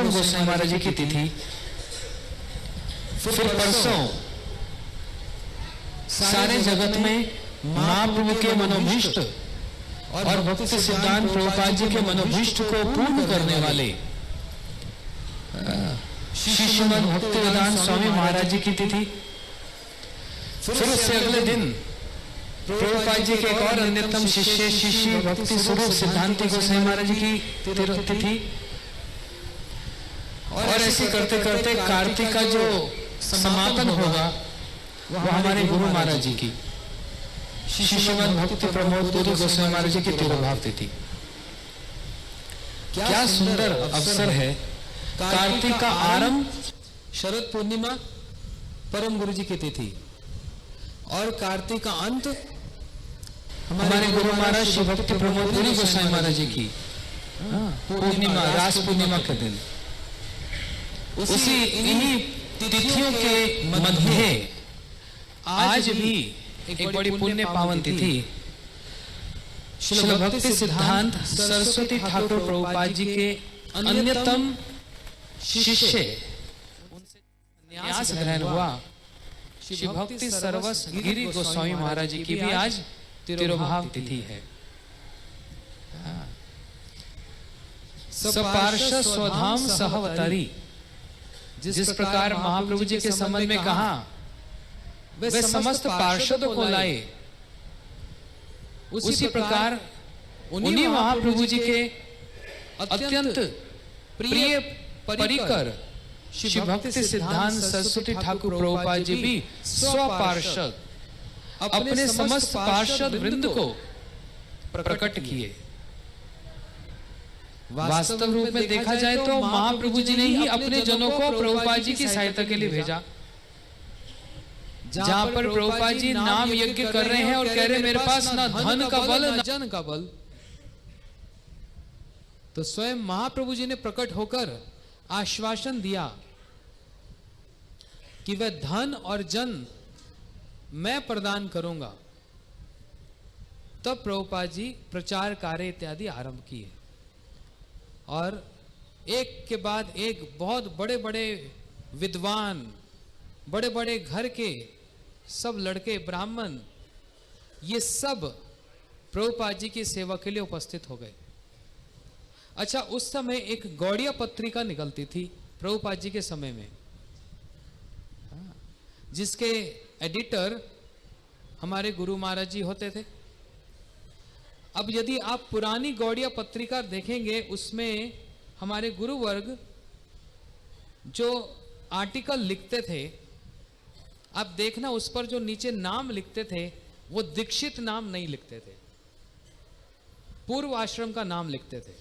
पूर्व गोस्वामी महाराज जी की तिथि, फिर परसों सारे जगत में महाप्रभु के मनोभीष्ट और भक्ति सिद्धांत प्रभुपाद जी के मनोभीष्ट को पूर्ण करने वाले श्री श्रीमद् भक्तिवेदांत स्वामी महाराज जी की तिथि, फिर उससे अगले दिन प्रभुपाद जी के एक और अन्यतम शिष्य शिष्य भक्ति स्वरूप सिद्धांति गोसाई महाराज जी की तिथि, और ऐसे करते करते कार्तिक का जो समापन होगा वह हमारे गुरु महाराज जी की श्रीमद् भक्ति प्रमोद पुरी गोस्वामी महाराज जी की तिरुभाव तिथि। क्या सुंदर अवसर है। कार्तिक का आरंभ शरद पूर्णिमा परम गुरु जी की तिथि और कार्तिक का अंत हमारे गुरु महाराज श्री भक्ति प्रमोद पुरी गोस्वामी महाराज जी की पूर्णिमा, रास पूर्णिमा के दिन। उसी इन्हीं तिथियों के मध्य आज भी एक बड़ी पुण्य पावन तिथि श्रील भक्ति सिद्धांत सरस्वती ठाकुर प्रभुपाद जी के अन्यतम शिष्य उनसे न्यास ग्रहण हुआ श्री भक्ति सर्वस गिरि गोस्वामी महाराज जी की भी आज तिरुभाव तिथि है। सपार्षद स्वधाम सहवतरी, जिस प्रकार महाप्रभु जी के संबंध में कहा वे समस्त पार्षदों को लाए, उसी प्रकार उन्हीं महाप्रभु जी के अत्यंत प्रिय परिकर श्री भक्ति सिद्धांत सरस्वती ठाकुर प्रभुपाद जी भी स्वपार्षद अपने समस्त पार्षद वृंद को प्रकट किए। वास्तव रूप में देखा जाए तो महाप्रभु जी ने ही अपने जनों को प्रभुपाद जी की सहायता के लिए भेजा। जहां पर प्रभुपाद जी नाम यज्ञ कर रहे हैं और कह रहे मेरे पास ना धन का बल न जन का बल, तो स्वयं महाप्रभु जी ने प्रकट होकर आश्वासन दिया कि वह धन और जन मैं प्रदान करूंगा। तब प्रभुपाद जी प्रचार कार्य इत्यादि आरंभ किए और एक के बाद एक बहुत बड़े बड़े विद्वान, बड़े बड़े घर के सब लड़के ब्राह्मण, ये सब प्रभुपाद जी की सेवा के लिए उपस्थित हो गए। अच्छा, उस समय एक गौड़िया पत्रिका निकलती थी प्रभुपाद जी के समय में, जिसके एडिटर हमारे गुरु महाराज जी होते थे। अब यदि आप पुरानी गौड़िया पत्रिका देखेंगे, उसमें हमारे गुरु वर्ग जो आर्टिकल लिखते थे, आप देखना उस पर जो नीचे नाम लिखते थे वो दीक्षित नाम नहीं लिखते थे, पूर्व आश्रम का नाम लिखते थे।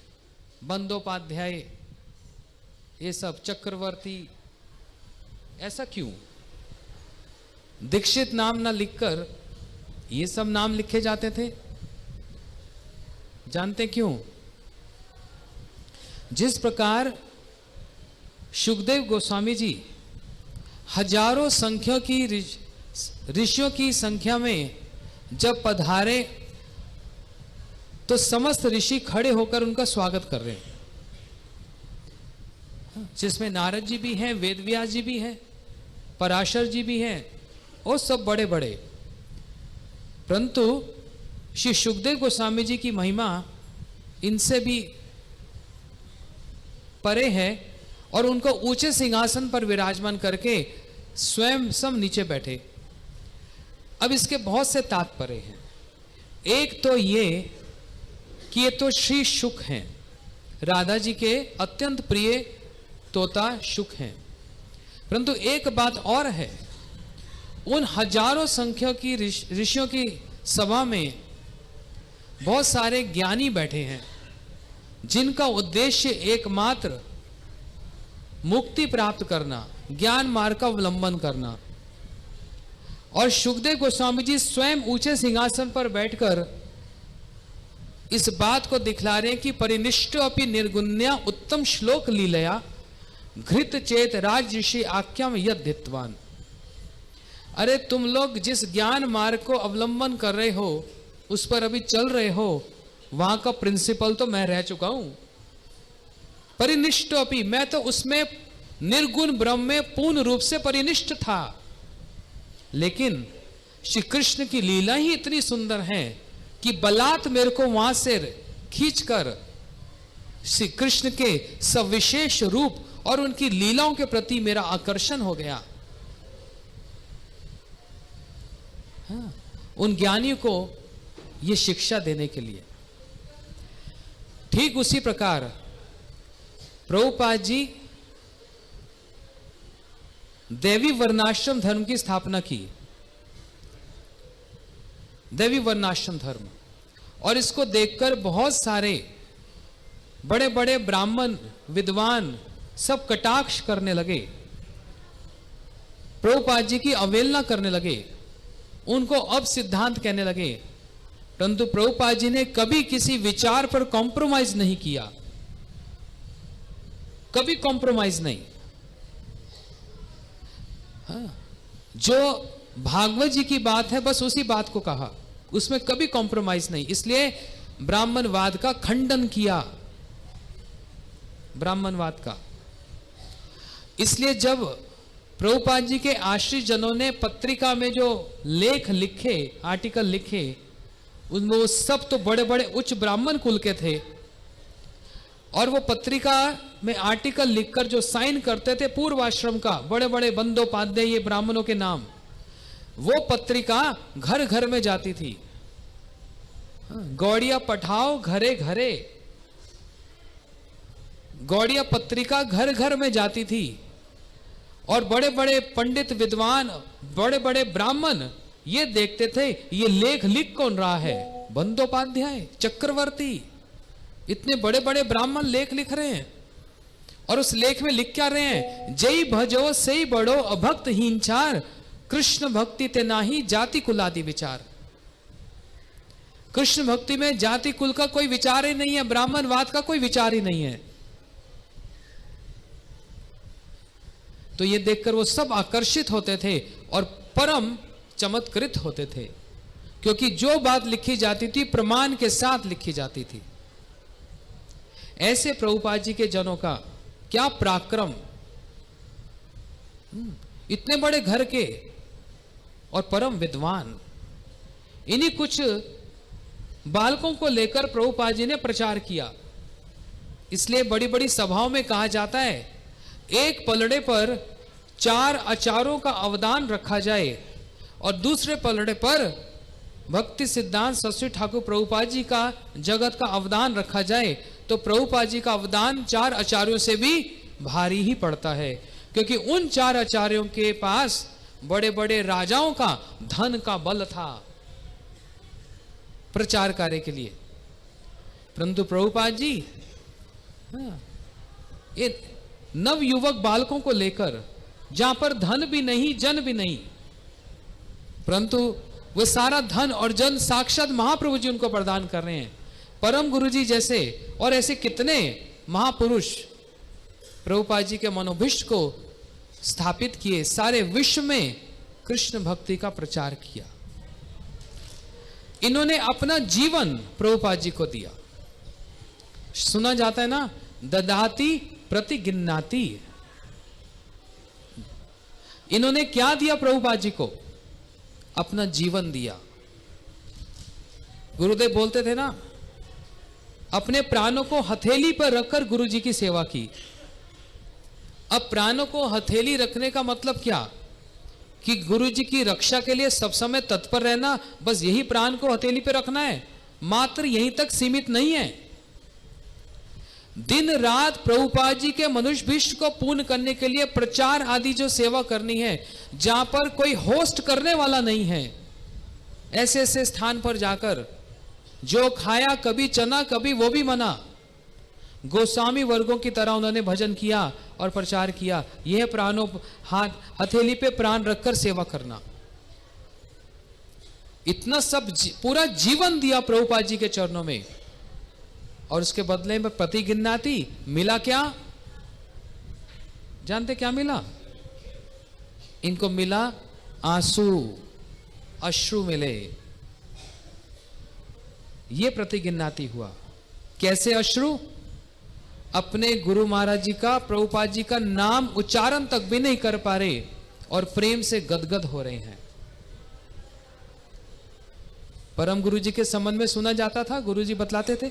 बंदोपाध्याय, ये सब चक्रवर्ती, ऐसा क्यों? दीक्षित नाम ना लिखकर ये सब नाम लिखे जाते थे। जानते क्यों? जिस प्रकार शुकदेव गोस्वामी जी हजारों संख्या की ऋषियों की संख्या में जब पधारे तो समस्त ऋषि खड़े होकर उनका स्वागत कर रहे हैं, जिसमें नारद जी भी हैं, वेदव्यास जी भी हैं, पराशर जी भी हैं और सब बड़े बड़े। परंतु श्री शुकदेव गोस्वामी जी की महिमा इनसे भी परे है और उनको ऊंचे सिंहासन पर विराजमान करके स्वयं सब नीचे बैठे। अब इसके बहुत से तात्पर्य हैं। एक तो ये कि ये तो श्री शुक हैं, राधा जी के अत्यंत प्रिय तोता शुक हैं। परंतु एक बात और है, उन हजारों संख्या की ऋषियों की सभा में बहुत सारे ज्ञानी बैठे हैं, जिनका उद्देश्य एकमात्र मुक्ति प्राप्त करना, ज्ञान मार्ग का अवलंबन करना। और शुकदेव गोस्वामी जी स्वयं ऊंचे सिंहासन पर बैठकर इस बात को दिखला रहे हैं कि परिनिष्ठ अपि निर्गुण्या उत्तम श्लोक लीलया घृत चेत राज ऋषि आख्याम यद्धित्वान। अरे तुम लोग जिस ज्ञान मार्ग को अवलंबन कर रहे हो, उस पर अभी चल रहे हो, वहां का प्रिंसिपल तो मैं रह चुका हूं। परिनिष्ठ अपि, मैं तो उसमें निर्गुण ब्रह्म में पूर्ण रूप से परिनिष्ठ था। लेकिन श्री कृष्ण की लीला ही इतनी सुंदर है कि बलात् मेरे को वहां से खींचकर श्री कृष्ण के सविशेष रूप और उनकी लीलाओं के प्रति मेरा आकर्षण हो गया। हाँ, उन ज्ञानी को यह शिक्षा देने के लिए। ठीक उसी प्रकार प्रभुपाद जी देवी वर्णाश्रम धर्म की स्थापना की, देवी वर्णाश्रम धर्म, और इसको देखकर बहुत सारे बड़े बड़े ब्राह्मण विद्वान सब कटाक्ष करने लगे, प्रभुपाद जी की अवहेलना करने लगे, उनको अब सिद्धांत कहने लगे। परंतु प्रभुपाद जी ने कभी किसी विचार पर कॉम्प्रोमाइज नहीं किया, कभी कॉम्प्रोमाइज नहीं। हाँ, जो भागवत जी की बात है बस उसी बात को कहा, उसमें कभी कॉम्प्रोमाइज नहीं। इसलिए ब्राह्मणवाद का खंडन किया, ब्राह्मणवाद का। इसलिए जब प्रभुपाद जी के आश्रित जनों ने पत्रिका में जो लेख लिखे, आर्टिकल लिखे, उनमें वो सब तो बड़े बड़े उच्च ब्राह्मण कुल के थे, और वो पत्रिका में आर्टिकल लिखकर जो साइन करते थे पूर्वाश्रम का, बड़े बड़े बंदोपाध्याय ये ब्राह्मणों के नाम, वो पत्रिका घर घर में जाती थी। गौड़िया पठाओ घरे घरे, गौड़िया पत्रिका घर घर में जाती थी, और बड़े बड़े पंडित विद्वान, बड़े बड़े ब्राह्मण ये देखते थे ये लेख लिख कौन रहा है, बंदोपाध्याय, चक्रवर्ती, इतने बड़े बड़े ब्राह्मण लेख लिख रहे हैं। और उस लेख में लिख क्या रहे हैं, जय भजो सही बड़ो अभक्त हीनचार, कृष्ण भक्ति ते नाही जाति कुलादि विचार। कृष्ण भक्ति में जाति कुल का कोई विचार ही नहीं है, ब्राह्मणवाद का कोई विचार ही नहीं है। तो ये देखकर वो सब आकर्षित होते थे और परम चमत्कृत होते थे, क्योंकि जो बात लिखी जाती थी प्रमाण के साथ लिखी जाती थी। ऐसे प्रभुपाद जी के जनों का क्या पराक्रम, इतने बड़े घर के और परम विद्वान, इन्हीं कुछ बालकों को लेकर प्रभुपाद जी ने प्रचार किया। इसलिए बड़ी बड़ी सभाओं में कहा जाता है एक पलड़े पर 4 आचार्यों का अवदान रखा जाए और दूसरे पलड़े पर भक्ति सिद्धांत सरस्वती ठाकुर प्रभुपाद जी का जगत का अवदान रखा जाए, तो प्रभुपाद जी का अवदान 4 आचार्यों से भी भारी ही पड़ता है, क्योंकि उन 4 आचार्यों के पास बड़े बड़े राजाओं का धन का बल था प्रचार कार्य के लिए। परंतु प्रभुपाद जी ये नव युवक बालकों को लेकर, जहां पर धन भी नहीं जन भी नहीं, परंतु वो सारा धन और जन साक्षात महाप्रभु जी उनको प्रदान कर रहे हैं, परम गुरु जी जैसे और ऐसे कितने महापुरुष प्रभुपाद जी के मनोभिष्ट को स्थापित किए, सारे विश्व में कृष्ण भक्ति का प्रचार किया। इन्होंने अपना जीवन प्रभुपाद जी को दिया। सुना जाता है ना, ददाती प्रतिगिन्नाति। इन्होंने क्या दिया प्रभुपाद जी को? अपना जीवन दिया। गुरुदेव बोलते थे ना, अपने प्राणों को हथेली पर रखकर गुरु जी की सेवा की। अब प्राणों को हथेली रखने का मतलब क्या? कि गुरु जी की रक्षा के लिए सब समय तत्पर रहना, बस यही प्राण को हथेली पे रखना है, मात्र यहीं तक सीमित नहीं है। दिन रात प्रभुपाद जी के मनुष्यभीष्ट को पूर्ण करने के लिए प्रचार आदि जो सेवा करनी है, जहां पर कोई होस्ट करने वाला नहीं है, ऐसे ऐसे स्थान पर जाकर जो खाया कभी चना कभी वो भी मना, गोस्वामी वर्गों की तरह उन्होंने भजन किया और प्रचार किया। यह प्राणों हाथ हथेली पे प्राण रखकर सेवा करना, इतना सब पूरा जीवन दिया प्रभुपाद जी के चरणों में। और उसके बदले में प्रतिगिन्नाति मिला क्या? जानते क्या मिला? इनको मिला आंसू, अश्रु मिले। ये प्रतिगिन्नाति हुआ। कैसे अश्रु? अपने गुरु महाराज जी का, प्रभुपाद जी का नाम उच्चारण तक भी नहीं कर पा रहे और प्रेम से गदगद हो रहे हैं। परम गुरु जी के संबंध में सुना जाता था, गुरु जी बतलाते थे,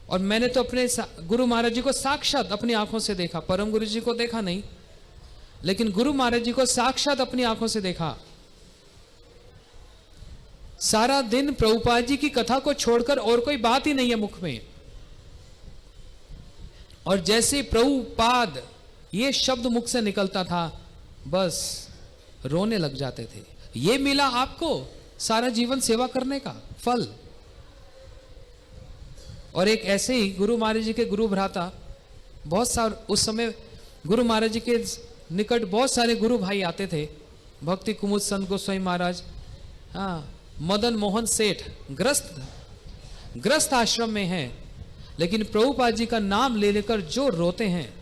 और मैंने तो अपने गुरु महाराज जी को साक्षात अपनी आंखों से देखा। परम गुरु जी को देखा नहीं, लेकिन गुरु महाराज जी को साक्षात अपनी आंखों से देखा। सारा दिन प्रभुपाद जी की कथा को छोड़कर और कोई बात ही नहीं है मुख में, और जैसे प्रभुपाद ये शब्द मुख से निकलता था, बस रोने लग जाते थे। ये मिला आपको सारा जीवन सेवा करने का फल। और एक ऐसे ही गुरु महाराज जी के गुरु भ्राता, बहुत सारे उस समय गुरु महाराज जी के निकट बहुत सारे गुरु भाई आते थे। भक्ति कुमुद संत गोस्वामी महाराज, हाँ, मदन मोहन सेठ ग्रस्त आश्रम में हैं, लेकिन प्रभुपाद जी का नाम ले लेकर जो रोते हैं।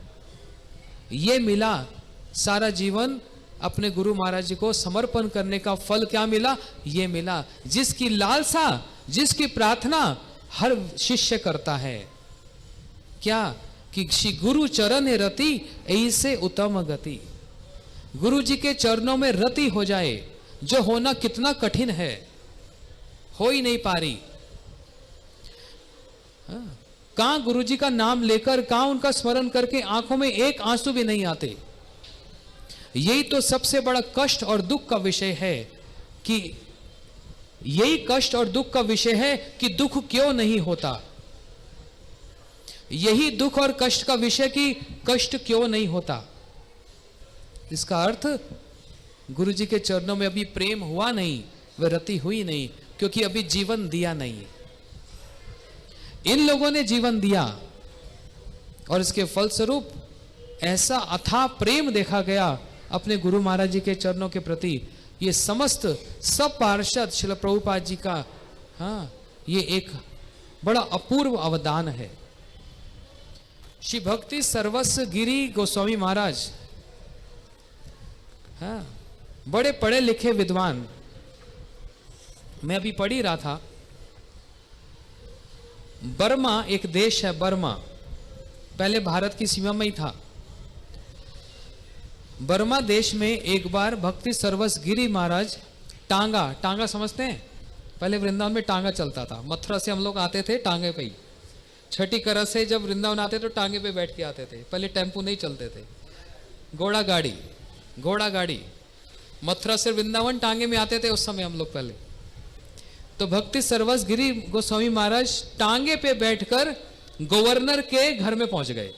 ये मिला सारा जीवन अपने गुरु महाराज जी को समर्पण करने का फल। क्या मिला? ये मिला जिसकी लालसा, जिसकी प्रार्थना हर शिष्य करता है। क्या कि श्री गुरु चरण रति ऐसे उत्तम गति। गुरु जी के चरणों में रति हो जाए, जो होना कितना कठिन है, हो ही नहीं पा रही। कहां गुरु जी का नाम लेकर, कहां उनका स्मरण करके आंखों में एक आंसू भी नहीं आते। यही तो सबसे बड़ा कष्ट और दुख का विषय है कि यही कष्ट और दुख का विषय है कि दुख क्यों नहीं होता। यही दुख और कष्ट का विषय कि कष्ट क्यों नहीं होता। इसका अर्थ गुरु जी के चरणों में अभी प्रेम हुआ नहीं, वह रति हुई नहीं, क्योंकि अभी जीवन दिया नहीं। इन लोगों ने जीवन दिया और इसके फलस्वरूप ऐसा अथाह प्रेम देखा गया अपने गुरु महाराज जी के चरणों के प्रति। ये समस्त सब पार्षद श्रील प्रभुपाद जी का, हाँ, ये एक बड़ा अपूर्व अवदान है। श्री भक्ति सर्वस्व गिरी गोस्वामी महाराज, हाँ, बड़े पढ़े लिखे विद्वान। मैं अभी पढ़ ही रहा था, बर्मा एक देश है, बर्मा पहले भारत की सीमा में ही था। बर्मा देश में एक बार भक्ति सर्वस्व गिरी महाराज टांगा समझते हैं? पहले वृंदावन में टांगा चलता था। मथुरा से हम लोग आते थे टांगे पे ही। छठी करस से जब वृंदावन आते तो टांगे पे बैठ के आते थे। पहले टेम्पू नहीं चलते थे, घोड़ा गाड़ी। मथुरा से वृंदावन टांगे में आते थे उस समय हम लोग पहले। तो भक्ति सर्वस्व गिरी गोस्वामी महाराज टांगे पे बैठकर गवर्नर के घर में पहुंच गए।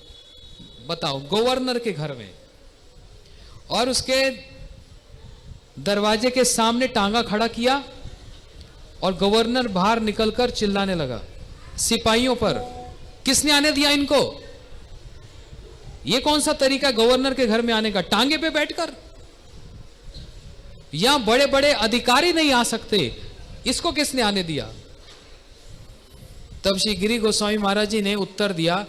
बताओ, गवर्नर के घर में, और उसके दरवाजे के सामने टांगा खड़ा किया और गवर्नर बाहर निकलकर चिल्लाने लगा सिपाहियों पर, किसने आने दिया इनको? ये कौन सा तरीका गवर्नर के घर में आने का, टांगे पे बैठकर? यहां बड़े बड़े अधिकारी नहीं आ सकते, इसको किसने आने दिया? तब श्री गिरी गोस्वामी महाराज जी ने उत्तर दिया,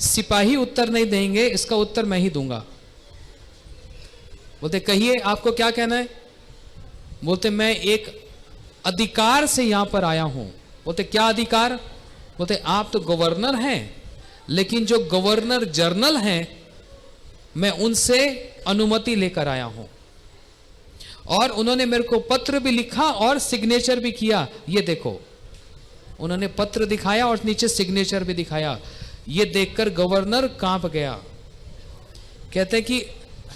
सिपाही उत्तर नहीं देंगे, इसका उत्तर मैं ही दूंगा। बोलते कहिए आपको क्या कहना है? बोलते मैं एक अधिकार से यहां पर आया हूं। बोलते क्या अधिकार? बोलते आप तो गवर्नर हैं, लेकिन जो गवर्नर जनरल हैं मैं उनसे अनुमति लेकर आया हूं, और उन्होंने मेरे को पत्र भी लिखा और सिग्नेचर भी किया। ये देखो, उन्होंने पत्र दिखाया और नीचे सिग्नेचर भी दिखाया। ये देखकर गवर्नर कांप गया। कहते कि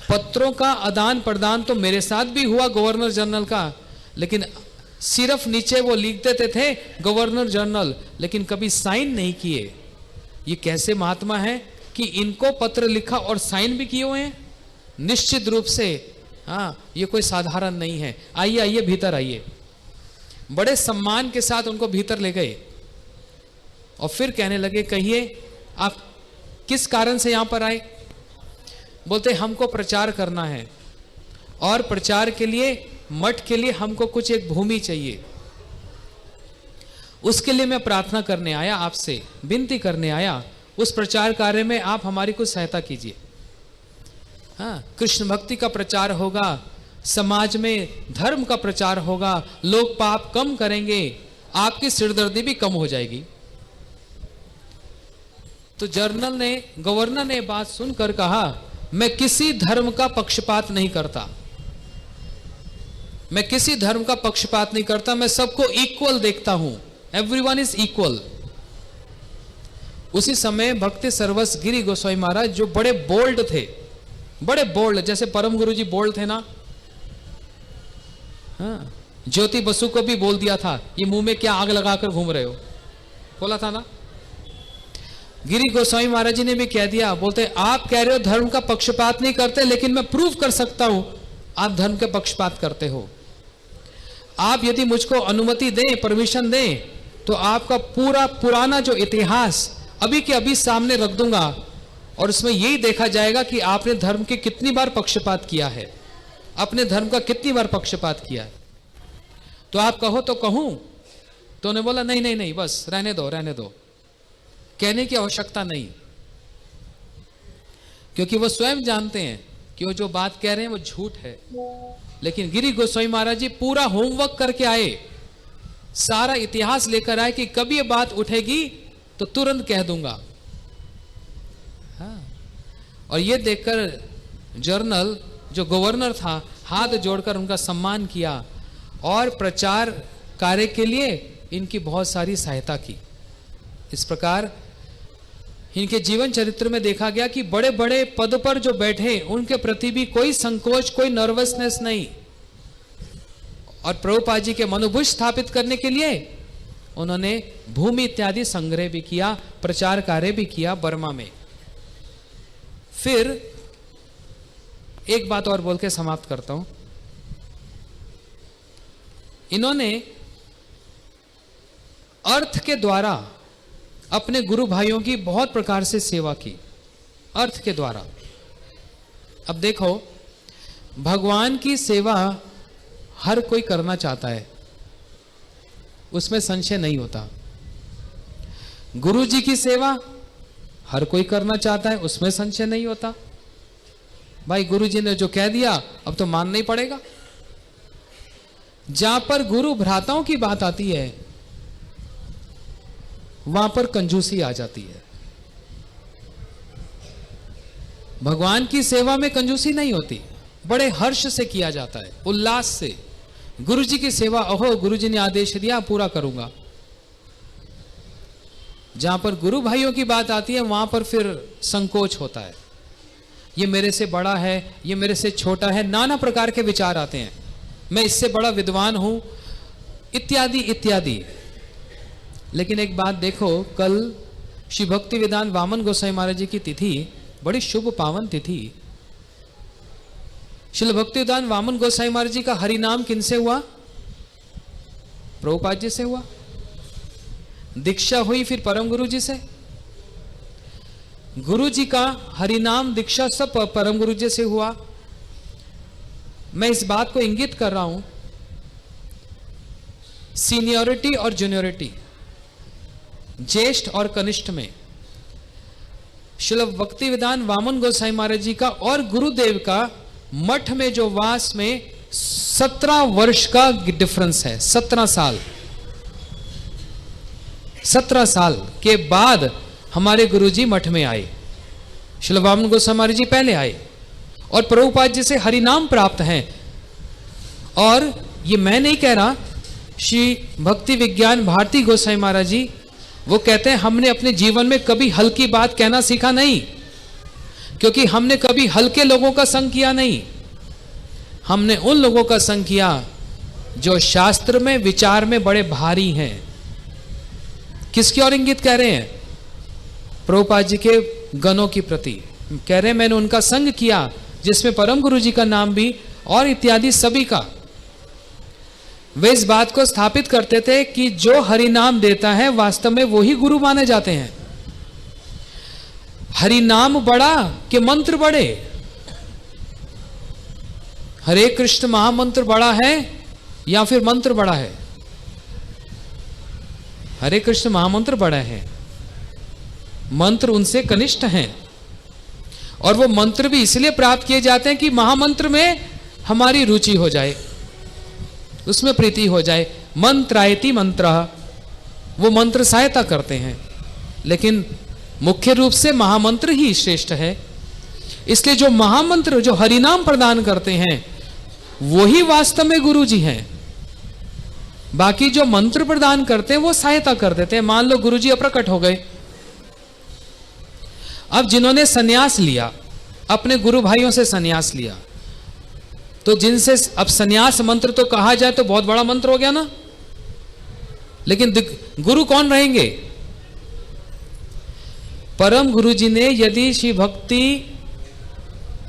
पत्रों का आदान प्रदान तो मेरे साथ भी हुआ गवर्नर जनरल का, लेकिन सिर्फ नीचे वो लिख देते थे गवर्नर जनरल, लेकिन कभी साइन नहीं किए। ये कैसे महात्मा है कि इनको पत्र लिखा और साइन भी किए हुए हैं? निश्चित रूप से हाँ, ये कोई साधारण नहीं है। आइए आइए भीतर आइए। बड़े सम्मान के साथ उनको भीतर ले गए और फिर कहने लगे कहिए आप किस कारण से यहां पर आए? बोलते हमको प्रचार करना है, और प्रचार के लिए मठ के लिए हमको कुछ एक भूमि चाहिए। उसके लिए मैं प्रार्थना करने आया, आपसे विनती करने आया, उस प्रचार कार्य में आप हमारी कुछ सहायता कीजिए। हाँ, कृष्ण भक्ति का प्रचार होगा, समाज में धर्म का प्रचार होगा, लोग पाप कम करेंगे, आपकी सिरदर्दी भी कम हो जाएगी। तो गवर्नर ने बात सुनकर कहा, मैं किसी धर्म का पक्षपात नहीं करता, मैं किसी धर्म का पक्षपात नहीं करता, मैं सबको इक्वल देखता हूं, एवरीवन इज इक्वल। उसी समय भक्ति सर्वस गिरि गोस्वामी महाराज, जो बड़े बोल्ड थे, बड़े बोल्ड, जैसे परम गुरु जी बोल्ड थे ना, हाँ, ज्योति बसु को भी बोल दिया था, ये मुंह में क्या आग लगाकर घूम रहे हो, बोला था ना। गिरि गोस्वामी महाराज जी ने भी कह दिया, बोलते आप कह रहे हो धर्म का पक्षपात नहीं करते, लेकिन मैं प्रूव कर सकता हूं आप धर्म के पक्षपात करते हो। आप यदि मुझको अनुमति दें, परमिशन दें, तो आपका पूरा पुराना जो इतिहास अभी के अभी सामने रख दूंगा, और उसमें यही देखा जाएगा कि आपने धर्म के कितनी बार पक्षपात किया है, अपने धर्म का कितनी बार पक्षपात किया है। तो आप कहो तो कहूं? तो उन्होंने बोला नहीं नहीं नहीं, बस रहने दो रहने दो, कहने की आवश्यकता नहीं, क्योंकि वो स्वयं जानते हैं कि वो जो बात कह रहे हैं वो झूठ है। लेकिन गिरि गोस्वामी महाराज जी पूरा होमवर्क करके आए, सारा इतिहास लेकर आए कि कभी ये बात उठेगी तो तुरंत कह दूंगा। हाँ। और ये देखकर जर्नल जो गवर्नर था, हाथ जोड़कर उनका सम्मान किया और प्रचार कार्य के लिए इनकी बहुत सारी सहायता की। इस प्रकार इनके जीवन चरित्र में देखा गया कि बड़े बड़े पद पर जो बैठे उनके प्रति भी कोई संकोच, कोई नर्वसनेस नहीं। और प्रभुपाद जी के मनोबुद्ध स्थापित करने के लिए उन्होंने भूमि इत्यादि संग्रह भी किया, प्रचार कार्य भी किया बर्मा में। फिर एक बात और बोल के समाप्त करता हूं। इन्होंने अर्थ के द्वारा अपने गुरु भाइयों की बहुत प्रकार से सेवा की, अर्थ के द्वारा। अब देखो, भगवान की सेवा हर कोई करना चाहता है, उसमें संशय नहीं होता। गुरु जी की सेवा हर कोई करना चाहता है, उसमें संशय नहीं होता। भाई गुरु जी ने जो कह दिया अब तो मानना ही पड़ेगा। जहां पर गुरु भ्राताओं की बात आती है वहां पर कंजूसी आ जाती है। भगवान की सेवा में कंजूसी नहीं होती, बड़े हर्ष से किया जाता है, उल्लास से। गुरु जी की सेवा, ओहो गुरु जी ने आदेश दिया पूरा करूंगा। जहां पर गुरु भाइयों की बात आती है वहां पर फिर संकोच होता है, ये मेरे से बड़ा है, ये मेरे से छोटा है, नाना प्रकार के विचार आते हैं, मैं इससे बड़ा विद्वान हूं, इत्यादि इत्यादि। लेकिन एक बात देखो, कल श्री भक्ति वेदांत वामन गोसाई महाराज जी की तिथि, बड़ी शुभ पावन तिथि। श्री भक्ति वेदांत वामन गोसाई महाराज जी का हरिनाम किनसे हुआ? प्रभुपाद जी से हुआ। दीक्षा हुई फिर परम गुरु जी से। गुरु जी का हरिनाम दीक्षा सब परम गुरु जी से हुआ। मैं इस बात को इंगित कर रहा हूं, सीनियरिटी और जूनियरिटी, ज्येष्ठ और कनिष्ठ में श्रील भक्ति वेदांत वामन गोसाई महाराज जी का और गुरुदेव का मठ में जो वास में 17 वर्ष का डिफरेंस है। 17 साल, 17 साल के बाद हमारे गुरुजी मठ में आए। श्रील वामन गोसाई महाराज जी पहले आए और प्रभुपाद जी से हरिनाम प्राप्त हैं। और ये मैं नहीं कह रहा, श्री भक्ति विज्ञान भारती गोसाई महाराज जी वो कहते हैं हमने अपने जीवन में कभी हल्की बात कहना सीखा नहीं, क्योंकि हमने कभी हल्के लोगों का संग किया नहीं। हमने उन लोगों का संग किया जो शास्त्र में विचार में बड़े भारी हैं। किसकी ओर इंगित कह रहे हैं? प्रभुपाद जी के गणों की प्रति कह रहे हैं, मैंने उनका संग किया जिसमें परम गुरु जी का नाम भी और इत्यादि सभी का। वे इस बात को स्थापित करते थे कि जो हरि नाम देता है वास्तव में वो ही गुरु माने जाते हैं। हरि नाम बड़ा कि मंत्र बड़े? हरे कृष्ण महामंत्र बड़ा है या फिर मंत्र बड़ा है? हरे कृष्ण महामंत्र बड़ा है, मंत्र उनसे कनिष्ठ हैं। और वो मंत्र भी इसलिए प्राप्त किए जाते हैं कि महामंत्र में हमारी रुचि हो जाए, उसमें प्रीति हो जाए। मंत्रायति मंत्र, वो मंत्र सहायता करते हैं। लेकिन मुख्य रूप से महामंत्र ही श्रेष्ठ है। इसलिए जो महामंत्र, जो हरिनाम प्रदान करते हैं, वही वास्तव में गुरु जी हैं। बाकी जो मंत्र प्रदान करते हैं वो सहायता कर देते हैं। मान लो गुरु जी अप्रकट हो गए, अब जिन्होंने सन्यास लिया, अपने गुरु भाइयों से सन्यास लिया, तो जिनसे अब सन्यास मंत्र तो कहा जाए तो बहुत बड़ा मंत्र हो गया ना, लेकिन गुरु कौन रहेंगे? परम गुरु जी ने यदि श्री भक्ति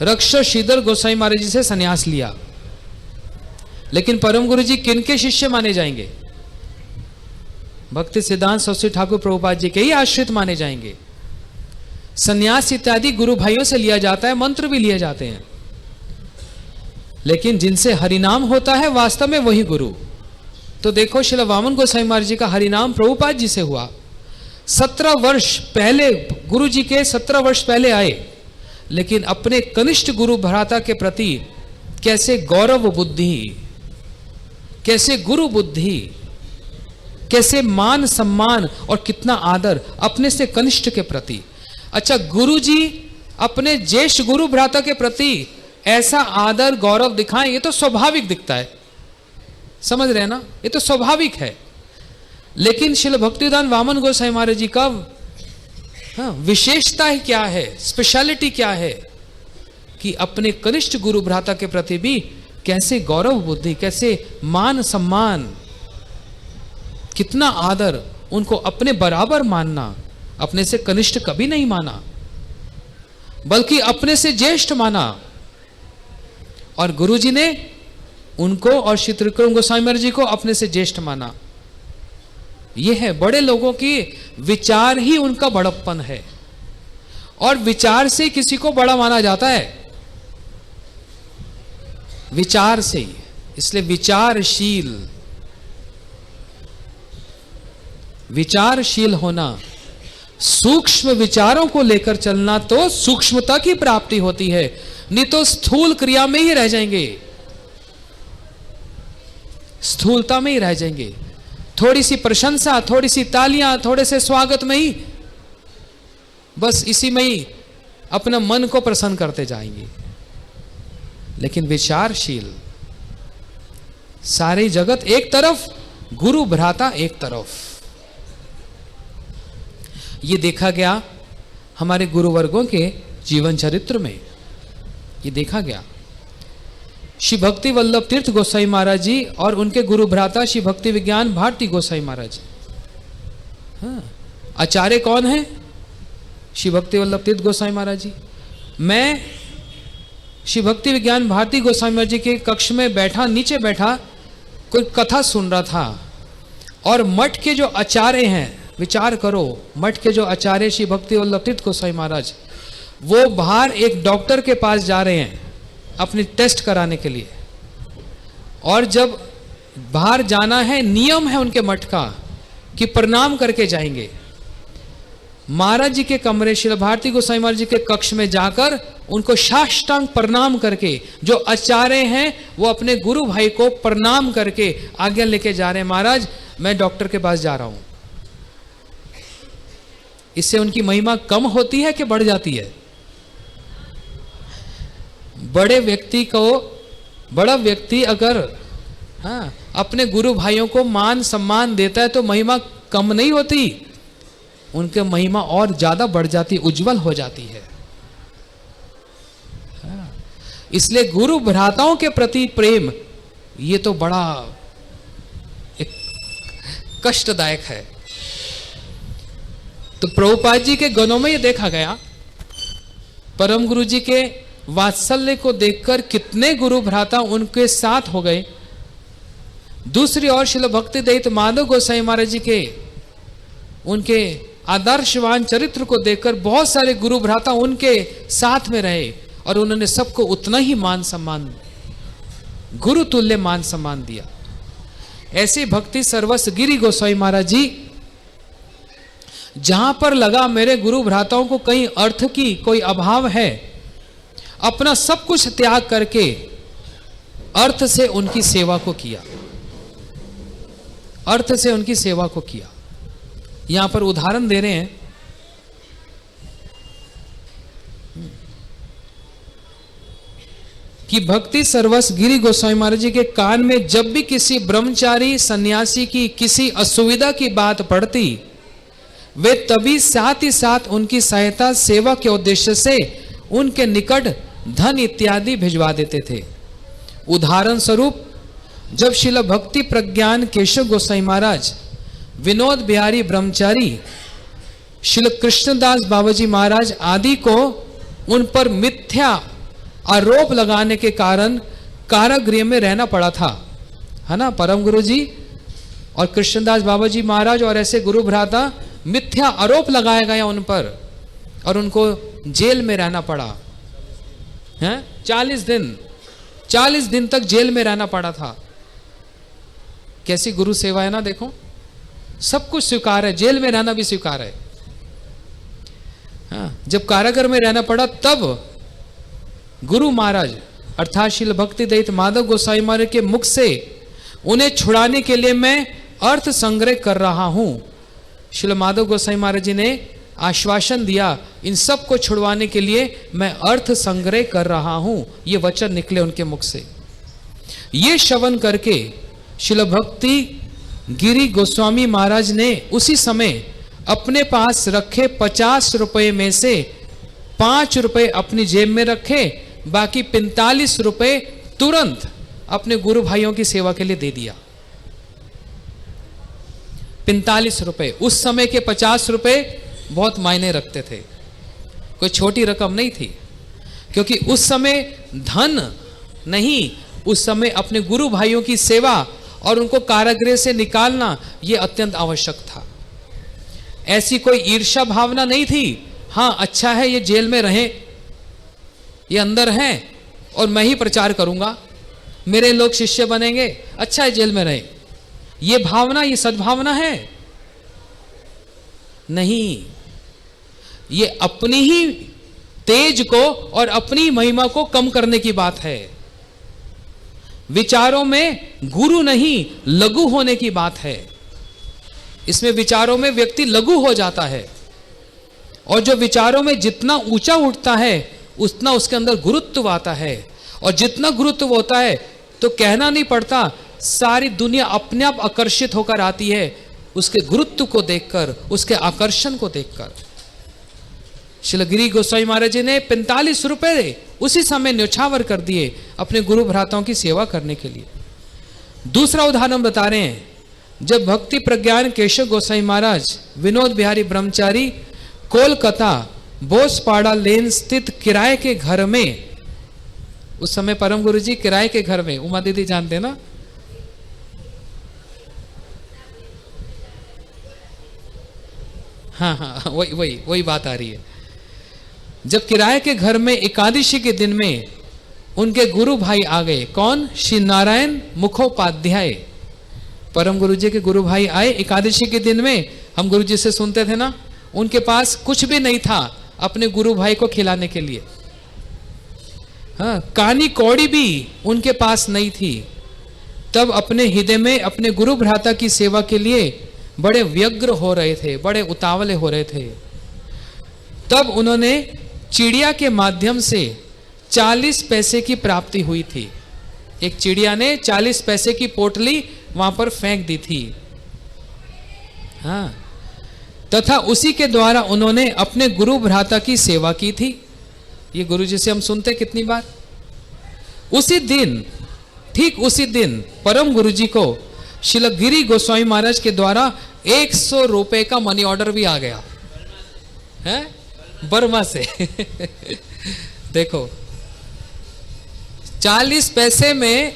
रक्ष श्रीधर गोसाई महाराज जी से सन्यास लिया, लेकिन परम गुरु जी किनके शिष्य माने जाएंगे? भक्ति सिद्धांत सरस्वती ठाकुर प्रभुपाद जी के ही आश्रित माने जाएंगे। सन्यास इत्यादि गुरु भाइयों से लिया जाता है, मंत्र भी लिए जाते हैं, लेकिन जिनसे हरिनाम होता है वास्तव में वही गुरु। तो देखो श्रील वामन गोसाई महाराज जी का हरिनाम प्रभुपाद जी से हुआ। 17 वर्ष पहले गुरु जी के 17 वर्ष पहले आए, लेकिन अपने कनिष्ठ गुरु भ्राता के प्रति कैसे गौरव बुद्धि, कैसे गुरु बुद्धि, कैसे मान सम्मान और कितना आदर अपने से कनिष्ठ के प्रति। अच्छा, गुरु जी अपने ज्येष्ठ गुरु भ्राता के प्रति ऐसा आदर गौरव दिखाएं, ये तो स्वाभाविक दिखता है, समझ रहे हैं ना, ये तो स्वाभाविक है। लेकिन श्रील भक्तिदान वामन गोसाई महाराज जी का विशेषता क्या है, स्पेशलिटी क्या है, कि अपने कनिष्ठ गुरु भ्राता के प्रति भी कैसे गौरव बुद्धि, कैसे मान सम्मान, कितना आदर, उनको अपने बराबर मानना, अपने से कनिष्ठ कभी नहीं माना बल्कि अपने से ज्येष्ठ माना। और गुरु जी ने उनको और श्री त्रिविक्रम गोस्वामी महाराज जी को अपने से ज्येष्ठ माना। यह है बड़े लोगों की विचार ही उनका बड़प्पन है, और विचार से किसी को बड़ा माना जाता है, विचार से ही। इसलिए विचारशील होना, सूक्ष्म विचारों को लेकर चलना, तो सूक्ष्मता की प्राप्ति होती है, नहीं तो स्थूल क्रिया में ही रह जाएंगे, स्थूलता में ही रह जाएंगे। थोड़ी सी प्रशंसा, थोड़ी सी तालियां, थोड़े से स्वागत में ही, बस इसी में ही अपना मन को प्रसन्न करते जाएंगे। लेकिन विचारशील, सारी जगत एक तरफ, गुरु भ्राता एक तरफ। ये देखा गया हमारे गुरुवर्गों के जीवन चरित्र में, ये देखा गया। श्री भक्ति वल्लभ तीर्थ गोसाई महाराज जी और उनके गुरु भ्राता श्री भक्ति विज्ञान भारती गोसाई महाराज। हाँ, आचार्य कौन है? श्री भक्ति वल्लभ तीर्थ गोसाई महाराज जी। मैं श्री भक्ति विज्ञान भारती गोसाई महाराज जी के कक्ष में बैठा, नीचे बैठा, कोई कथा सुन रहा था, और मठ के जो आचार्य हैं, विचार करो, मठ के जो आचार्य श्री भक्ति वल्लभ तीर्थ गोसाई महाराज, वो बाहर एक डॉक्टर के पास जा रहे हैं अपनी टेस्ट कराने के लिए। और जब बाहर जाना है, नियम है उनके मठ का कि प्रणाम करके जाएंगे। महाराज जी के कमरे, श्री भारती गोसाई महाराज जी के कक्ष में जाकर उनको साष्टांग प्रणाम करके, जो आचार्य हैं वो अपने गुरु भाई को प्रणाम करके आज्ञा लेके जा रहे हैं, महाराज मैं डॉक्टर के पास जा रहा हूं। इससे उनकी महिमा कम होती है कि बढ़ जाती है? बड़ा व्यक्ति अगर अपने गुरु भाइयों को मान सम्मान देता है तो महिमा कम नहीं होती, उनके महिमा और ज्यादा बढ़ जाती, उज्जवल हो जाती है। इसलिए गुरु भ्राताओं के प्रति प्रेम, ये तो बड़ा एक कष्टदायक है। तो प्रभुपाद जी के गणों में ये देखा गया, परम गुरु जी के वात्सल्य को देखकर कितने गुरु भ्राता उनके साथ हो गए। दूसरी ओर श्रील भक्ति दयित माधव गोसाई महाराज जी के उनके आदर्शवान चरित्र को देखकर बहुत सारे गुरु भ्राता उनके साथ में रहे, और उन्होंने सबको उतना ही मान सम्मान, गुरु तुल्य मान सम्मान दिया। ऐसे भक्ति सर्वस्व गिरी गोसाई महाराज जी, जहां पर लगा मेरे गुरु भ्राताओं को कहीं अर्थ की कोई अभाव है, अपना सब कुछ त्याग करके अर्थ से उनकी सेवा को किया, अर्थ से उनकी सेवा को किया। यहां पर उदाहरण दे रहे हैं, कि भक्ति सर्वस गिरि गोस्वामी महाराज जी के कान में जब भी किसी ब्रह्मचारी सन्यासी की किसी असुविधा की बात पड़ती, वे तभी साथ ही साथ उनकी सहायता सेवा के उद्देश्य से उनके निकट धन इत्यादि भिजवा देते थे। उदाहरण स्वरूप जब शिला भक्ति प्रज्ञान केशव गोसाई महाराज, विनोद बिहारी ब्रह्मचारी, शिल कृष्णदास बाबाजी महाराज आदि को उन पर मिथ्या आरोप लगाने के कारण कारागृह में रहना पड़ा था, है ना। परम गुरु जी और कृष्णदास बाबाजी महाराज और ऐसे गुरु भ्राता, मिथ्या आरोप लगाया गया उन पर और उनको जेल में रहना पड़ा है। 40 दिन तक जेल में रहना पड़ा था। कैसी गुरु सेवा है ना, देखो सब कुछ स्वीकार है, जेल में रहना भी स्वीकार है। हाँ, जब कारागार में रहना पड़ा तब गुरु महाराज अर्थात श्रील भक्ति दत्त माधव गोसाई महाराज के मुख से उन्हें छुड़ाने के लिए मैं अर्थ संग्रह कर रहा हूं। श्रील माधव गोसाई महाराज जी ने आश्वासन दिया, इन सब को छुड़वाने के लिए मैं अर्थ संग्रह कर रहा हूं। ये वचन निकले उनके मुख से। ये श्रवण करके श्रील भक्ति गिरि गोस्वामी महाराज ने उसी समय अपने पास रखे 50 रुपए में से 5 रुपए अपनी जेब में रखे, बाकी 45 रुपए तुरंत अपने गुरु भाइयों की सेवा के लिए दे दिया। 45 रुपए, उस समय के 50 रुपए बहुत मायने रखते थे, कोई छोटी रकम नहीं थी, क्योंकि उस समय धन नहीं, उस समय अपने गुरु भाइयों की सेवा और उनको कारागृह से निकालना यह अत्यंत आवश्यक था। ऐसी कोई ईर्ष्या भावना नहीं थी, हाँ अच्छा है ये जेल में रहे, ये अंदर हैं और मैं ही प्रचार करूंगा, मेरे लोग शिष्य बनेंगे, अच्छा है जेल में रहे, ये भावना, ये सद्भावना है नहीं। ये अपनी ही तेज को और अपनी महिमा को कम करने की बात है। विचारों में गुरु नहीं, लघु होने की बात है। इसमें विचारों में व्यक्ति लघु हो जाता है, और जो विचारों में जितना ऊंचा उठता है उतना उसके अंदर गुरुत्व आता है, और जितना गुरुत्व होता है तो कहना नहीं पड़ता, सारी दुनिया अपने आप आकर्षित होकर आती है उसके गुरुत्व को देखकर, उसके आकर्षण को देखकर। श्री गिरि गोस्वामी महाराज जी ने 45 रुपए उसी समय न्यौछावर कर दिए अपने गुरु भ्राताओं की सेवा करने के लिए। दूसरा उदाहरण बता रहे हैं, जब भक्ति प्रज्ञान केशव गोसाई महाराज, विनोद बिहारी ब्रह्मचारी कोलकाता बोसपाड़ा लेन स्थित किराए के घर में, उस समय परम गुरु जी किराए के घर में, उमा दीदी जानते ना, हाँ वही बात आ रही है। जब किराए के घर में एकादशी के दिन में उनके गुरु भाई आ गए, कौन? श्री नारायण मुखोपाध्याय, परम गुरु जी के गुरु भाई आए एकादशी के दिन में। हम गुरु जी से सुनते थे ना, उनके पास कुछ भी नहीं था अपने गुरु भाई को खिलाने के लिए, हाँ कानी कौड़ी भी उनके पास नहीं थी। तब अपने हृदय में अपने गुरु भ्राता की सेवा के लिए बड़े व्यग्र हो रहे थे, बड़े उतावले हो रहे थे। तब उन्होंने चिड़िया के माध्यम से 40 पैसे की प्राप्ति हुई थी। एक चिड़िया ने 40 पैसे की पोटली वहां पर फेंक दी थी, हाँ, तथा उसी के द्वारा उन्होंने अपने गुरु भ्राता की सेवा की थी। ये गुरु जी से हम सुनते कितनी बार। उसी दिन, ठीक उसी दिन परम गुरु जी को श्रील गिरि गोस्वामी महाराज के द्वारा 100 रुपए का मनी ऑर्डर भी आ गया है बर्मा से। देखो 40 पैसे में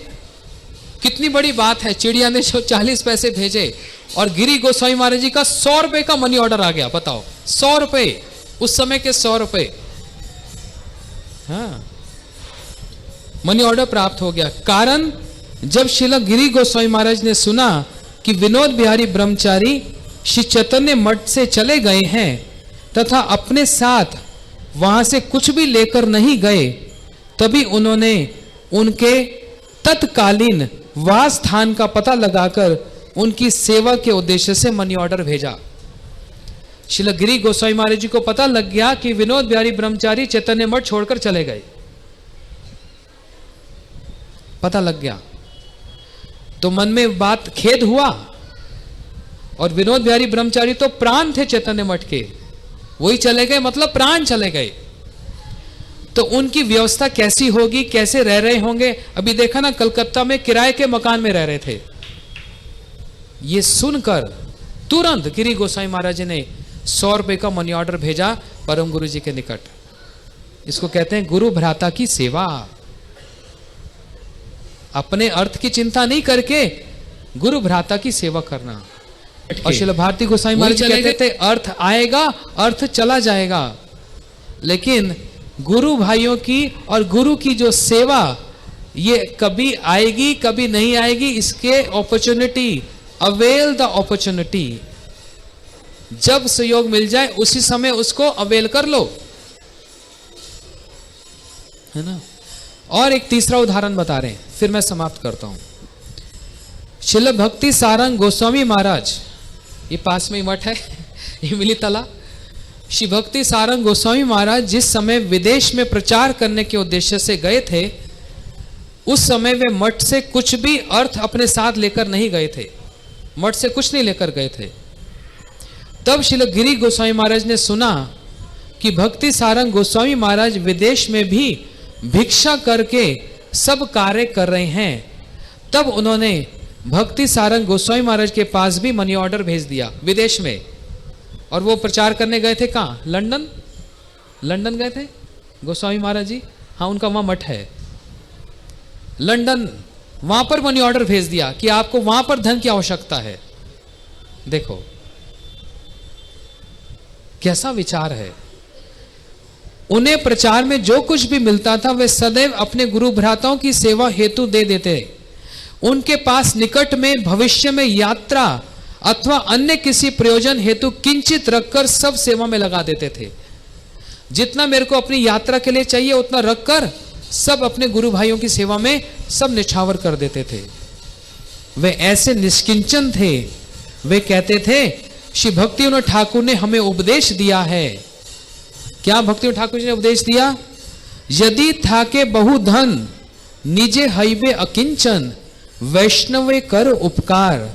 कितनी बड़ी बात है। चिड़िया ने जो 40 पैसे भेजे और गिरि गोस्वामी महाराज जी का 100 रुपए का मनी ऑर्डर आ गया। बताओ 100 रुपए, उस समय के 100 रुपए, हाँ मनी ऑर्डर प्राप्त हो गया। कारण जब श्रील गिरि गोस्वामी महाराज ने सुना कि विनोद बिहारी ब्रह्मचारी श्री चैतन्य मठ से चले गए हैं तथा अपने साथ वहां से कुछ भी लेकर नहीं गए, तभी उन्होंने उनके तत्कालीन वास स्थान का पता लगाकर उनकी सेवा के उद्देश्य से मनी ऑर्डर भेजा। श्रील गिरि गोस्वामी महाराज जी को पता लग गया कि विनोद बिहारी ब्रह्मचारी चैतन्य मठ छोड़कर चले गए। पता लग गया तो मन में बात खेद हुआ। और विनोद बिहारी ब्रह्मचारी तो प्राण थे चैतन्य मठ के, वही चले गए, मतलब प्राण चले गए। तो उनकी व्यवस्था कैसी होगी, कैसे रह रहे होंगे। अभी देखा ना, कलकत्ता में किराए के मकान में रह रहे थे। ये सुनकर तुरंत गिरी गोसाई महाराज जी ने 100 रुपए का मनी ऑर्डर भेजा परम गुरु जी के निकट। इसको कहते हैं गुरु भ्राता की सेवा। अपने अर्थ की चिंता नहीं करके गुरु भ्राता की सेवा करना। और श्रील भारती गोसाई महाराज जी कहते थे अर्थ आएगा, अर्थ चला जाएगा, लेकिन गुरु भाइयों की और गुरु की जो सेवा, ये कभी आएगी कभी नहीं आएगी। इसके अपॉर्चुनिटी, अवेल द अपॉर्चुनिटी। जब सहयोग मिल जाए उसी समय उसको अवेल कर लो, है ना। और एक तीसरा उदाहरण बता रहे हैं, फिर मैं समाप्त करता हूं। श्रील भक्ति सारंग गोस्वामी महाराज, ये पास में ही मठ है इमली तला। श्री भक्ति सारंग गोस्वामी महाराज जिस समय विदेश में प्रचार करने के उद्देश्य से गए थे, उस समय वे मठ से कुछ भी अर्थ अपने साथ लेकर नहीं गए थे, मठ से कुछ नहीं लेकर गए थे। तब श्रील गिरी गोस्वामी महाराज ने सुना कि भक्ति सारंग गोस्वामी महाराज विदेश में भी भिक्षा करके सब कार्य कर रहे हैं। तब उन्होंने भक्ति सारंग गोस्वामी महाराज के पास भी मनी ऑर्डर भेज दिया विदेश में। और वो प्रचार करने गए थे कहाँ? लंदन। लंदन गए थे गोस्वामी महाराज जी, हाँ उनका वहां मठ है लंदन। वहां पर मनी ऑर्डर भेज दिया कि आपको वहां पर धन की आवश्यकता है। देखो कैसा विचार है। उन्हें प्रचार में जो कुछ भी मिलता था वे सदैव अपने गुरु भ्राताओं की सेवा हेतु दे देते। उनके पास निकट में भविष्य में यात्रा अथवा अन्य किसी प्रयोजन हेतु किंचित रखकर सब सेवा में लगा देते थे। जितना मेरे को अपनी यात्रा के लिए चाहिए उतना रखकर सब अपने गुरु भाइयों की सेवा में सब निछावर कर देते थे। वे ऐसे निष्किंचन थे। वे कहते थे श्री भक्ति ठाकुर ने हमें उपदेश दिया है। क्या भक्ति ठाकुर जी ने उपदेश दिया? यदि था के बहु धन निजे हईवे अकिंचन, वैष्णवे कर उपकार,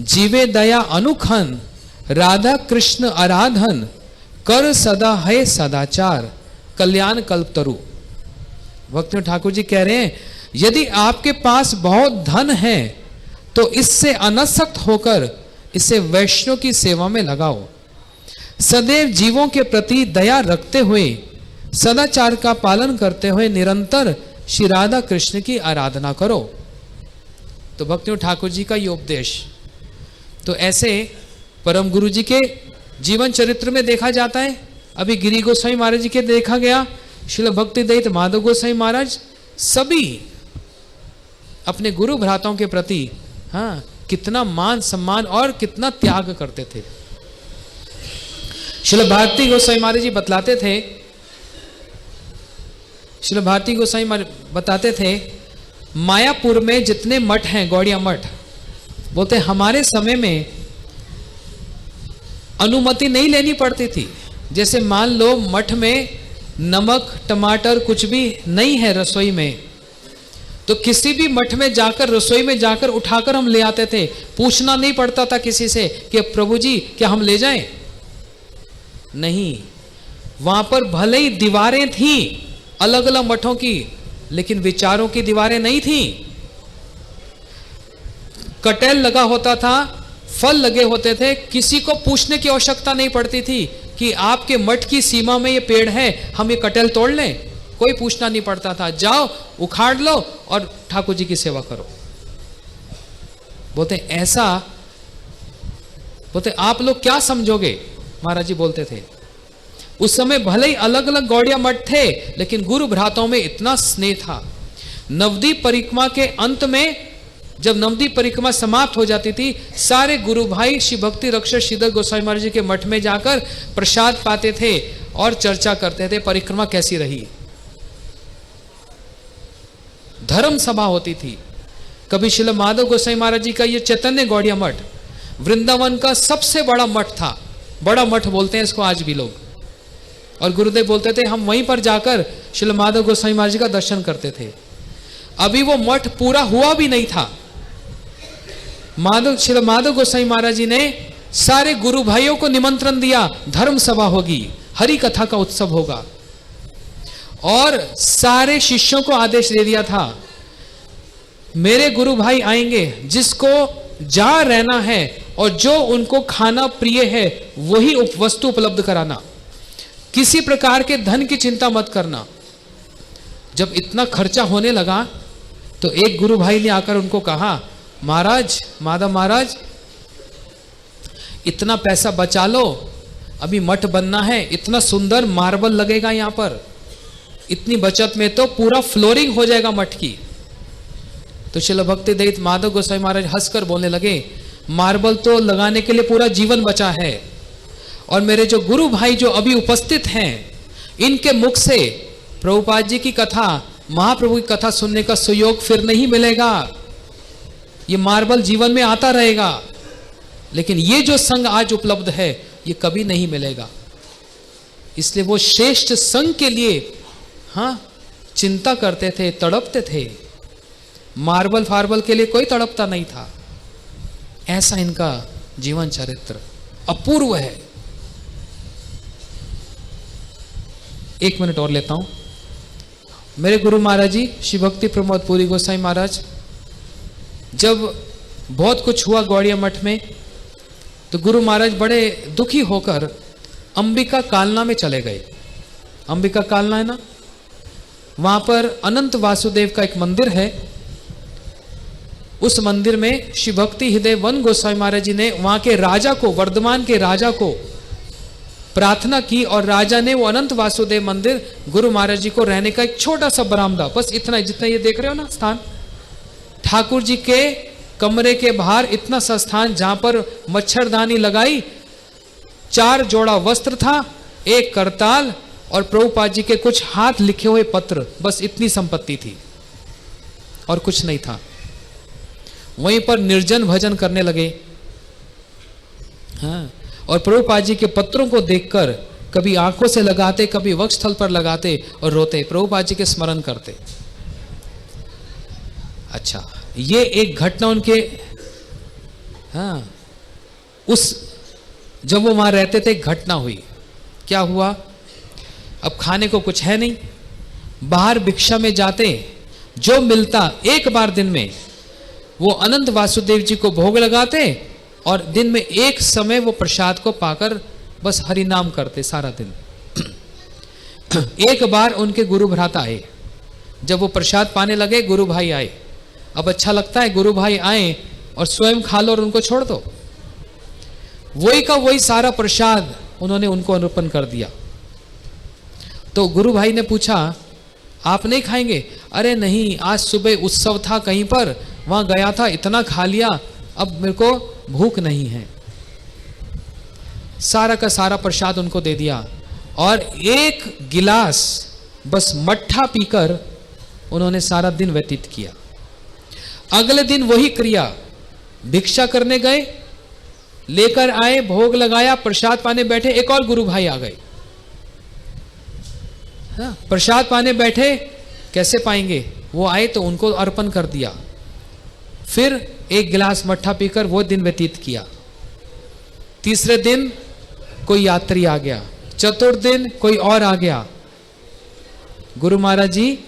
जीवे दया अनुखन, राधा कृष्ण आराधन, कर सदा है सदाचार, कल्याण कल्पतरु। भक्ति ठाकुर जी कह रहे हैं यदि आपके पास बहुत धन है तो इससे अनासक्त होकर इसे वैष्णव की सेवा में लगाओ। सदैव जीवों के प्रति दया रखते हुए सदाचार का पालन करते हुए निरंतर श्री राधा कृष्ण की आराधना करो। तो भक्ति ठाकुर जी का ये उपदेश तो ऐसे परम गुरु जी के जीवन चरित्र में देखा जाता है। अभी गिरी गोसाई महाराज जी के देखा गया, श्रील भक्ति दत्त माधव गोसाई महाराज सभी अपने गुरु भ्राताओं के प्रति हाँ कितना मान सम्मान और कितना त्याग करते थे। श्रील भारती गोसाई महाराज जी बतलाते थे, श्रील भारती गोसाई बताते थे मायापुर में जितने मठ हैं, गौड़िया मठ, बोलते हमारे समय में अनुमति नहीं लेनी पड़ती थी। जैसे मान लो मठ में नमक टमाटर कुछ भी नहीं है रसोई में, तो किसी भी मठ में जाकर रसोई में जाकर उठाकर हम ले आते थे। पूछना नहीं पड़ता था किसी से कि प्रभु जी क्या हम ले जाएं? नहीं, वहां पर भले ही दीवारें थी अलग अलग मठों की, लेकिन विचारों की दीवारें नहीं थी। कटेल लगा होता था, फल लगे होते थे, किसी को पूछने की आवश्यकता नहीं पड़ती थी कि आपके मठ की सीमा में ये पेड़ है, हम ये कटेल तोड़ लें। कोई पूछना नहीं पड़ता था, जाओ उखाड़ लो और ठाकुर जी की सेवा करो। बोलते ऐसा, बोलते आप लोग क्या समझोगे? महाराज जी बोलते थे उस समय भले ही अलग अलग गौड़िया मठ थे, लेकिन गुरु भ्राताओं में इतना स्नेह था। नवदीप परिक्रमा के अंत में जब नवदीप परिक्रमा समाप्त हो जाती थी, सारे गुरु भाई श्री भक्ति रक्षक श्रीधर गोस्वामी महाराज जी के मठ में जाकर प्रसाद पाते थे और चर्चा करते थे परिक्रमा कैसी रही। धर्म सभा होती थी। कभी श्रील माधव गोसाई महाराज जी का ये चैतन्य गौड़िया मठ वृंदावन का सबसे बड़ा मठ था। बड़ा मठ बोलते हैं इसको आज भी लोग। और गुरुदेव बोलते थे हम वहीं पर जाकर श्रील माधव गोसाई महाराज जी का दर्शन करते थे। अभी वो मठ पूरा हुआ भी नहीं था। श्री माधव गोसाई महाराज जी ने सारे गुरु भाइयों को निमंत्रण दिया, धर्म सभा होगी, हरि कथा का उत्सव होगा, और सारे शिष्यों को आदेश दे दिया था, मेरे गुरु भाई आएंगे, जिसको जहां रहना है और जो उनको खाना प्रिय है वही वस्तु उपलब्ध कराना, किसी प्रकार के धन की चिंता मत करना। जब इतना खर्चा होने लगा तो एक गुरु भाई ने आकर उनको कहा, महाराज, माधव महाराज, इतना पैसा बचा लो, अभी मठ बनना है, इतना सुंदर मार्बल लगेगा यहां पर, इतनी बचत में तो पूरा फ्लोरिंग हो जाएगा मठ की। तो श्रील भक्ति दत्त माधव गोसाई महाराज हंसकर बोलने लगे, मार्बल तो लगाने के लिए पूरा जीवन बचा है, और मेरे जो गुरु भाई जो अभी उपस्थित हैं, इनके मुख से प्रभुपाद जी की कथा, महाप्रभु की कथा सुनने का सुयोग फिर नहीं मिलेगा। ये मार्बल जीवन में आता रहेगा, लेकिन ये जो संग आज उपलब्ध है ये कभी नहीं मिलेगा। इसलिए वो श्रेष्ठ संग के लिए चिंता करते थे, तड़पते थे। मार्बल फार्बल के लिए कोई तड़पता नहीं था। ऐसा इनका जीवन चरित्र अपूर्व है। एक मिनट और लेता हूं। मेरे गुरु महाराज जी श्री भक्ति प्रमोद पुरी गोसाई महाराज, जब बहुत कुछ हुआ गौड़िया मठ में, तो गुरु महाराज बड़े दुखी होकर अंबिका कालना में चले गए। अंबिका कालना है ना, वहां पर अनंत वासुदेव का एक मंदिर है। उस मंदिर में श्री भक्ति हृदय वन गोसाई महाराज जी ने वहां के राजा को, वर्धमान के राजा को प्रार्थना की, और राजा ने वो अनंत वासुदेव मंदिर गुरु महाराज जी को रहने का एक छोटा सा बरामदा, बस इतना, जितना ये देख रहे हो ना स्थान, ठाकुर जी के कमरे के बाहर इतना सा स्थान, जहां पर मच्छरदानी लगाई, 4 जोड़ा वस्त्र था, एक करताल और प्रभुपाद जी के कुछ हाथ लिखे हुए पत्र, बस इतनी संपत्ति थी और कुछ नहीं था। वहीं पर निर्जन भजन करने लगे। और प्रभुपाद जी के पत्रों को देखकर कभी आंखों से लगाते, कभी वक्षस्थल पर लगाते और रोते, प्रभुपाद जी के स्मरण करते। अच्छा, ये एक घटना उनके उस जब वो वहां रहते थे एक घटना हुई। क्या हुआ? अब खाने को कुछ है नहीं, बाहर भिक्षा में जाते, जो मिलता एक बार दिन में वो अनंत वासुदेव जी को भोग लगाते, और दिन में एक समय वो प्रसाद को पाकर बस हरि नाम करते सारा दिन। एक बार उनके गुरु भ्राता आए, जब वो प्रसाद पाने लगे, गुरु भाई आए। अब अच्छा लगता है गुरु भाई आए और स्वयं खा लो और उनको छोड़ दो। वही का वही सारा प्रसाद उन्होंने उनको अर्पण कर दिया। तो गुरु भाई ने पूछा, आप नहीं खाएंगे? अरे नहीं, आज सुबह उत्सव था कहीं पर, वहां गया था, इतना खा लिया, अब मेरे को भूख नहीं है। सारा का सारा प्रसाद उनको दे दिया, और एक गिलास बस मट्ठा पीकर उन्होंने सारा दिन व्यतीत किया। अगले दिन वही क्रिया, भिक्षा करने गए, लेकर आए, भोग लगाया, प्रसाद पाने बैठे, एक और गुरु भाई आ गए। प्रसाद पाने बैठे, कैसे पाएंगे? वो आए तो उनको अर्पण कर दिया। फिर एक गिलास मट्ठा पीकर वो दिन व्यतीत किया। तीसरे दिन कोई यात्री आ गया, चतुर्थ दिन कोई और आ गया। गुरु महाराज जी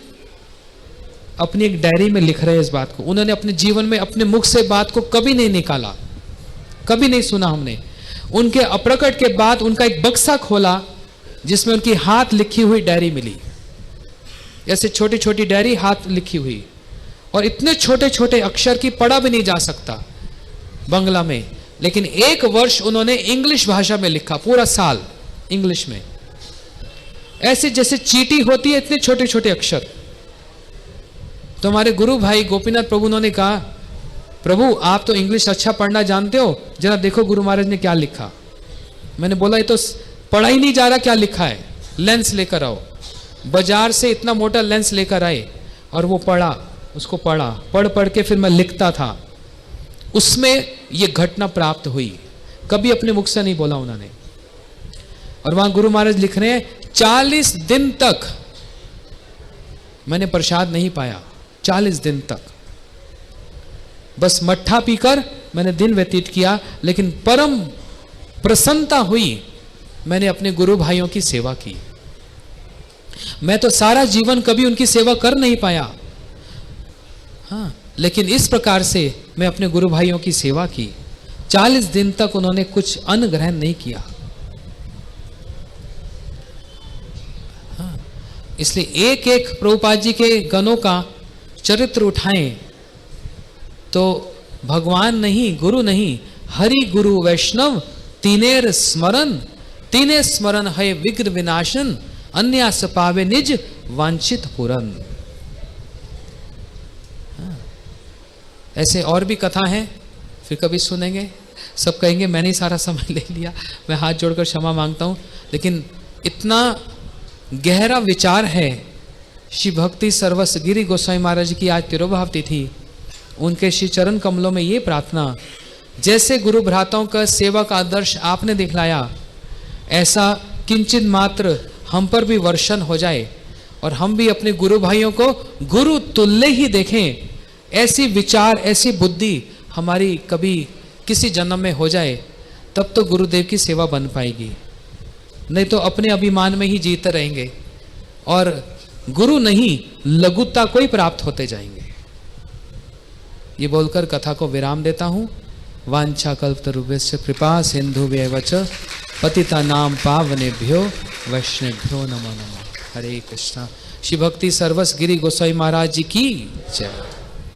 अपनी एक डायरी में लिख रहे हैं इस बात को। उन्होंने अपने जीवन में अपने मुख से बात को कभी नहीं निकाला, कभी नहीं सुना हमने। उनके अप्रकट के बाद उनका एक बक्सा खोला, जिसमें उनकी हाथ लिखी हुई डायरी मिली। ऐसे छोटी छोटी डायरी, हाथ लिखी हुई, और इतने छोटे छोटे अक्षर की पढ़ा भी नहीं जा सकता बंगला में। लेकिन 1 वर्ष उन्होंने इंग्लिश भाषा में लिखा, पूरा साल इंग्लिश में। ऐसे जैसे चीटी होती है, इतने छोटे छोटे अक्षर। तो हमारे गुरु भाई गोपीनाथ प्रभु, उन्होंने कहा, प्रभु आप तो इंग्लिश अच्छा पढ़ना जानते हो, जरा देखो गुरु महाराज ने क्या लिखा। मैंने बोला, ये तो पढ़ा ही नहीं जा रहा, क्या लिखा है? लेंस लेकर आओ। बाजार से इतना मोटा लेंस लेकर आए और वो पढ़ा, उसको पढ़ा, पढ़ पढ़ के फिर मैं लिखता था। उसमें ये घटना प्राप्त हुई, कभी अपने मुख से नहीं बोला उन्होंने। और वहां गुरु महाराज लिख रहे हैं, 40 दिन तक मैंने प्रसाद नहीं पाया। 40 दिन तक बस मट्ठा पीकर मैंने दिन व्यतीत किया, लेकिन परम प्रसन्नता हुई। मैंने अपने गुरु भाइयों की सेवा की। मैं तो सारा जीवन कभी उनकी सेवा कर नहीं पाया, हाँ, लेकिन इस प्रकार से मैं अपने गुरु भाइयों की सेवा की। 40 दिन तक उन्होंने कुछ अन्न ग्रहण नहीं किया। हाँ, इसलिए एक एक प्रभुपाद जी के गणों का चरित्र उठाएं तो भगवान नहीं, गुरु नहीं, हरि गुरु वैष्णव तीनेर स्मरण है विघ्न विनाशन, अन्यास पावे निज वांछित पूरन। ऐसे और भी कथा हैं, फिर कभी सुनेंगे। सब कहेंगे मैंने ही सारा समय ले लिया, मैं हाथ जोड़कर क्षमा मांगता हूं, लेकिन इतना गहरा विचार है। श्री भक्ति सर्वस गिरि गोस्वामी महाराज की आज तिरुभाव तिथि, उनके श्री चरण कमलों में ये प्रार्थना, जैसे गुरु भ्राताओं का सेवा का आदर्श आपने दिखलाया, ऐसा किंचित मात्र हम पर भी वर्षण हो जाए और हम भी अपने गुरु भाइयों को गुरु तुल्य ही देखें। ऐसी विचार, ऐसी बुद्धि हमारी कभी किसी जन्म में हो जाए, तब तो गुरुदेव की सेवा बन पाएगी। नहीं तो अपने अभिमान में ही जीते रहेंगे और गुरु नहीं, लघुता को ही प्राप्त होते जाएंगे। ये बोलकर कथा को विराम देता हूं। वांछा कल्पतरुभ्यश्च कृपा सिंधुभ्येव च पतितानां पावनेभ्यो वैष्णवेभ्यो नमो नमः। हरे कृष्णा। श्री भक्ति सर्वस गिरि गोस्वामी महाराज जी की जय।